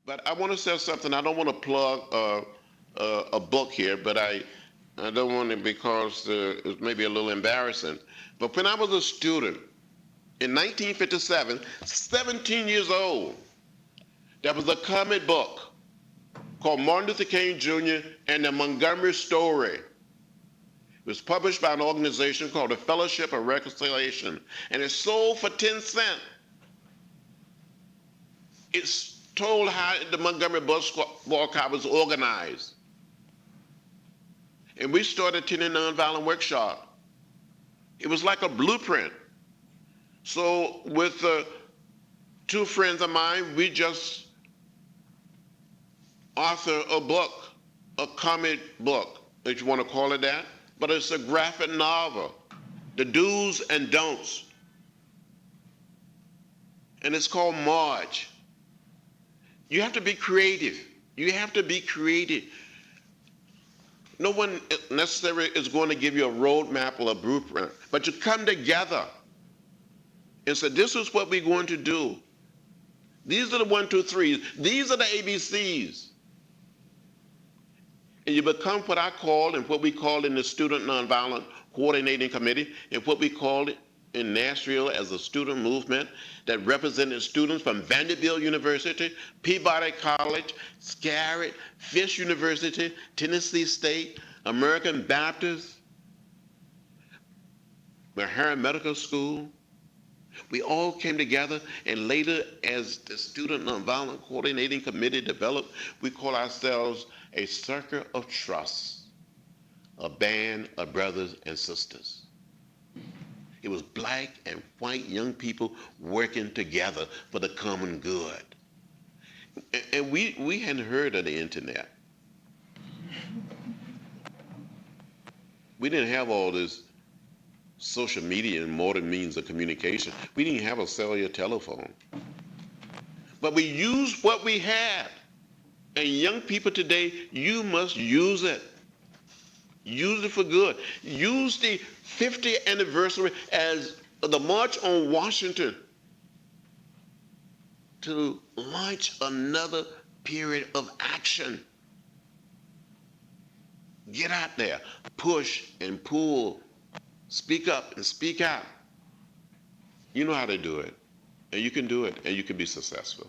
But I want to say something. I don't want to plug a book here, but I don't want it because it's maybe a little embarrassing. But when I was a student in 1957, 17 years old, there was a comic book called Martin Luther King Jr. and the Montgomery Story. It was published by an organization called the Fellowship of Reconciliation, and it sold for 10 cents. It's told how the Montgomery bus boycott was organized. And we started attending nonviolent workshop. It was like a blueprint. So with two friends of mine, we just author a book, a comic book, if you want to call it that, but it's a graphic novel, the do's and don'ts. And it's called March. You have to be creative. You have to be creative. No one necessarily is going to give you a roadmap or a blueprint, but you come together and say, this is what we're going to do. These are the 1, 2, 3s. These are the ABCs. And you become what I call and what we call in the Student Nonviolent Coordinating Committee and what we call it in Nashville as a student movement that represented students from Vanderbilt University, Peabody College, Scarrett, Fisk University, Tennessee State, American Baptist, Meharry Medical School. We all came together, and later as the Student Nonviolent Coordinating Committee developed, we call ourselves a circle of trust, a band of brothers and sisters. It was black and white young people working together for the common good. And we hadn't heard of the internet. We didn't have all this social media and modern means of communication. We didn't have a cellular telephone. But we used what we had. And young people today, you must use it. Use it for good. Use the 50th anniversary as the March on Washington to launch another period of action. Get out there, push and pull, speak up and speak out. You know how to do it, and you can do it, and you can be successful.